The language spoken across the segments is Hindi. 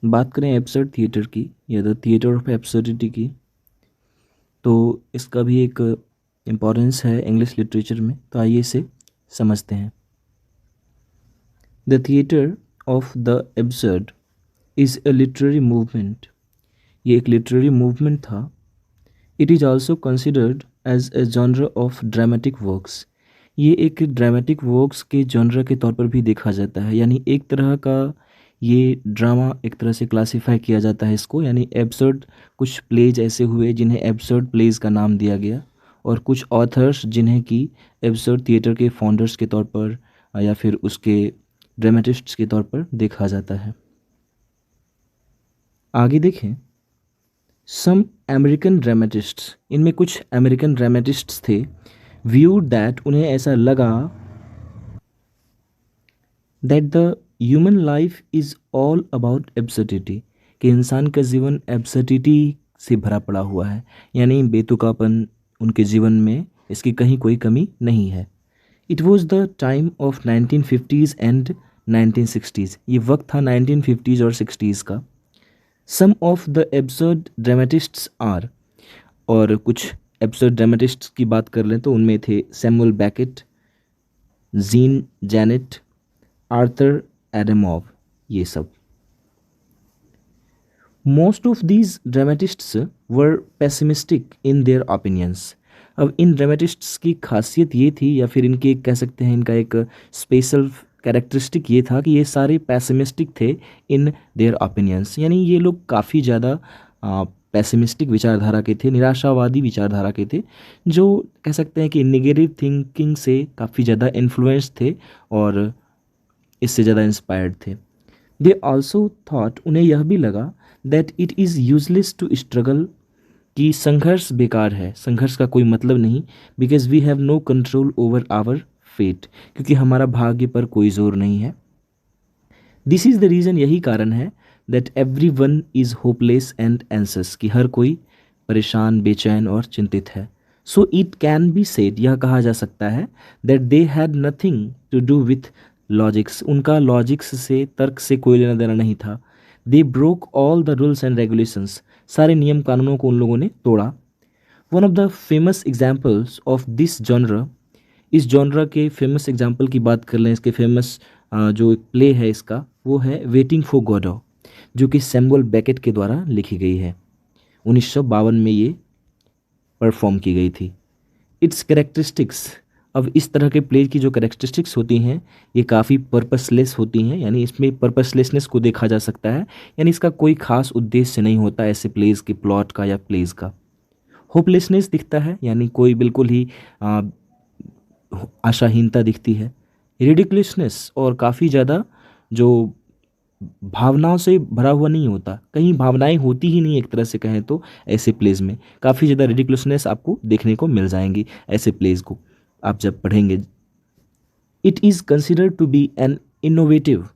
बात करें एब्सर्ड थिएटर की या द थिएटर ऑफ एब्सर्डिटी की, तो इसका भी एक इम्पोर्टेंस है इंग्लिश लिटरेचर में। तो आइए इसे समझते हैं। The theatre of the absurd is a literary movement. ये एक लिटरेरी मूवमेंट था। It is also considered as a genre of dramatic works. ये एक ड्रामेटिक वर्क्स के जॉनर के तौर पर भी देखा जाता है, यानी एक तरह का ये ड्रामा एक तरह से क्लासिफाई किया जाता है इसको। यानी एब्सर्ड कुछ प्लेज ऐसे हुए जिन्हें एब्सर्ड प्लेज का नाम दिया गया, और कुछ ऑथर्स जिन्हें कि एब्सर्ड थिएटर के फाउंडर्स के तौर पर या फिर उसके ड्रामेटिस्ट्स के तौर पर देखा जाता है। आगे देखें, सम अमेरिकन ड्रामेटिस्ट्स, इनमें कुछ अमेरिकन ड्रामेटिस्ट्स थे, व्यू दैट, उन्हें ऐसा लगा that the human life is all about absurdity, कि इंसान का जीवन एब्सर्डिटी से भरा पड़ा हुआ है, यानी बेतुकापन उनके जीवन में, इसकी कहीं कोई कमी नहीं है। It was the time of 1950s and 1960s। ये वक्त था 1950s और 60s का। सम ऑफ द एब्सर्ड ड्रामेटिस्ट्स आर, और कुछ एब्सर्ड ड्रामेटिस्ट्स की बात कर लें तो उनमें थे Samuel Beckett, Jean Genet, Arthur Adamov, ये सब। Most of these dramatists were pessimistic in their opinions. अब इन ड्रामेटिस्ट्स की खासियत ये थी, या फिर इनके कह सकते हैं इनका एक स्पेशल कैरेक्टरिस्टिक ये था कि ये सारे पेसिमिस्टिक थे इन देयर ओपिनियंस, यानी ये लोग काफ़ी ज़्यादा पेसिमिस्टिक विचारधारा के थे, निराशावादी विचारधारा के थे, जो कह सकते हैं कि नेगेटिव थिंकिंग से काफ़ी ज़्यादा इन्फ्लुएंस थे और इससे ज़्यादा इंस्पायर्ड थे। दे ऑल्सो थॉट, उन्हें यह भी लगा that it is useless to struggle, कि संघर्ष बेकार है, संघर्ष का कोई मतलब नहीं। Because we have no control over our fate, क्योंकि हमारा भाग्य पर कोई जोर नहीं है। दिस इज़ द रीज़न, यही कारण है that everyone is hopeless and anxious, कि हर कोई परेशान, बेचैन और चिंतित है। So it can be said, यह कहा जा सकता है that they had nothing to do with logics, उनका लॉजिक्स से, तर्क से कोई लेना देना नहीं था। They broke all the rules and regulations, सारे नियम कानूनों को उन लोगों ने तोड़ा। One of the famous examples of this genre, इस जॉनर के फेमस एग्जाम्पल की बात कर लें, इसके फेमस जो एक प्ले है इसका, वो है वेटिंग फॉर गोडो, जो कि सैमुअल बेकेट के द्वारा लिखी गई है। 1952 में ये परफॉर्म की गई थी। इट्स कैरेक्टरिस्टिक्स, अब इस तरह के प्ले की जो कैरेक्टरिस्टिक्स होती हैं ये काफ़ी पर्पसलेस होती हैं, यानी इसमें पर्पसलेसनेस को देखा जा सकता है, यानी इसका कोई खास उद्देश्य नहीं होता ऐसे प्लेज के प्लॉट का या प्लेज का। होपलेसनेस दिखता है, यानी कोई बिल्कुल ही आ, आशाहीनता दिखती है। रिडिकुलसनेस, और काफ़ी ज़्यादा जो भावनाओं से भरा हुआ नहीं होता, कहीं भावनाएं होती ही नहीं एक तरह से कहें तो। ऐसे प्लेज में काफ़ी ज़्यादा रिडिकुलसनेस आपको देखने को मिल जाएंगी ऐसे प्लेज को आप जब पढ़ेंगे। It is considered to be an innovative,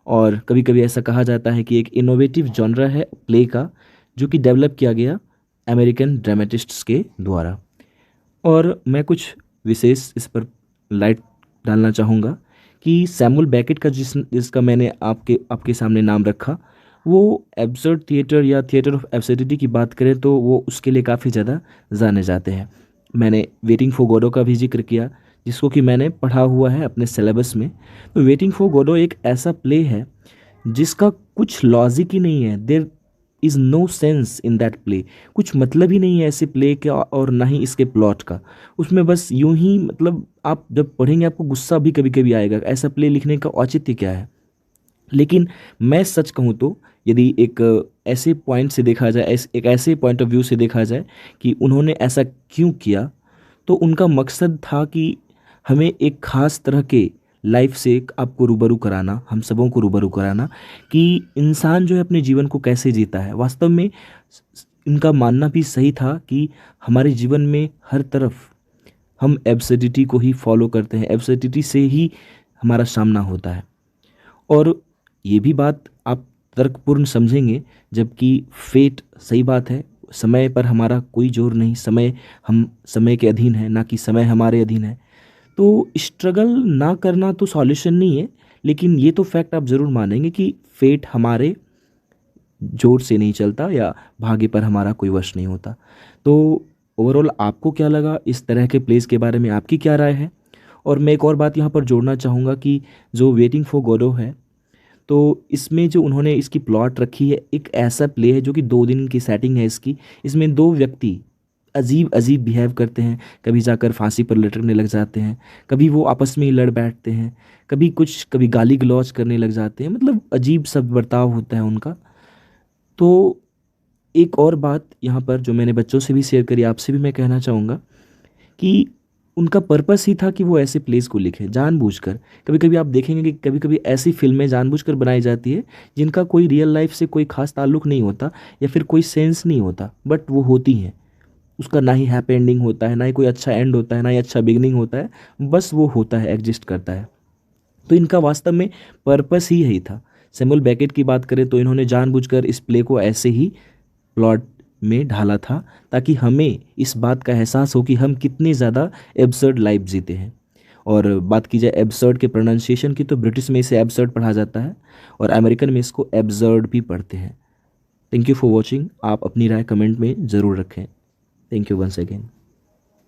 और कभी कभी ऐसा कहा जाता है कि एक इनोवेटिव जॉनरा है प्ले का, जो कि डेवलप किया गया अमेरिकन ड्रामेटिस्ट्स के द्वारा। और मैं कुछ विशेष इस पर लाइट डालना चाहूँगा कि सैमुअल बैकेट का जिसका मैंने आपके सामने नाम रखा, वो एब्सर्ड थिएटर या थिएटर ऑफ एब्सर्डिटी की बात करें तो वो उसके लिए काफ़ी ज़्यादा जाने जाते हैं। मैंने वेटिंग फॉर गोडो का भी जिक्र किया, जिसको कि मैंने पढ़ा हुआ है अपने सिलेबस में। तो वेटिंग फॉर गोडो एक ऐसा प्ले है जिसका कुछ लॉजिक ही नहीं है। There is no sense in that play, कुछ मतलब ही नहीं है ऐसे प्ले का और ना ही इसके प्लॉट का। उसमें बस यूं ही, मतलब आप जब पढ़ेंगे आपको गुस्सा भी कभी कभी आएगा, ऐसा प्ले लिखने का औचित्य क्या है। लेकिन मैं सच कहूँ तो यदि एक ऐसे पॉइंट से देखा जाए, एक ऐसे पॉइंट ऑफ व्यू से देखा जाए कि उन्होंने ऐसा क्यों किया, तो उनका मकसद था कि हमें एक ख़ास तरह के लाइफ से आपको रूबरू कराना, हम सबों को रूबरू कराना, कि इंसान जो है अपने जीवन को कैसे जीता है। वास्तव में इनका मानना भी सही था कि हमारे जीवन में हर तरफ हम एब्सर्डिटी को ही फॉलो करते हैं, एब्सर्डिटी से ही हमारा सामना होता है। और ये भी बात आप तर्कपूर्ण समझेंगे, जबकि फेट, सही बात है, समय पर हमारा कोई जोर नहीं, समय, हम समय के अधीन है, ना कि समय हमारे अधीन है। तो स्ट्रगल ना करना तो सॉल्यूशन नहीं है, लेकिन ये तो फैक्ट आप ज़रूर मानेंगे कि फेट हमारे जोर से नहीं चलता या भाग्य पर हमारा कोई वश नहीं होता। तो ओवरऑल आपको क्या लगा इस तरह के प्लेस के बारे में, आपकी क्या राय है? और मैं एक और बात यहाँ पर जोड़ना चाहूँगा कि जो वेटिंग फॉर गोडो है, तो इसमें जो उन्होंने इसकी प्लॉट रखी है, एक ऐसा प्ले है जो कि 2 दिन की सेटिंग है इसकी। इसमें 2 व्यक्ति अजीब अजीब बिहेव करते हैं, कभी जाकर फांसी पर लटकने लग जाते हैं, कभी वो आपस में ही लड़ बैठते हैं, कभी गाली गलौज करने लग जाते हैं, मतलब अजीब सा बर्ताव होता है उनका। तो एक और बात यहाँ पर जो मैंने बच्चों से भी शेयर करी, आपसे भी मैं कहना चाहूँगा कि उनका पर्पस ही था कि वो ऐसे प्लेस को लिखे जानबूझकर। कभी कभी आप देखेंगे कि कभी कभी ऐसी फिल्में जानबूझकर बनाई जाती है जिनका कोई रियल लाइफ से कोई खास ताल्लुक नहीं होता या फिर कोई सेंस नहीं होता, बट वो होती हैं। उसका ना ही हैप्पी एंडिंग होता है, ना ही कोई अच्छा एंड होता है, ना ही अच्छा बिगनिंग होता है, बस वो होता है, एग्जिस्ट करता है। तो इनका वास्तव में पर्पस ही यही था। सैमुअल बेकेट की बात करें तो इन्होंने जानबूझकर इस प्ले को ऐसे ही प्लॉट में ढाला था ताकि हमें इस बात का एहसास हो कि हम कितनी ज़्यादा एब्सर्ड लाइफ जीते हैं। और बात की जाए एब्सर्ड के प्रोनाउंसिएशन की, तो ब्रिटिश में इसे एब्सर्ड पढ़ा जाता है और अमेरिकन में इसको एब्सर्ड भी पढ़ते हैं। Thank you for watching. आप अपनी राय कमेंट में ज़रूर रखें। Thank you once again.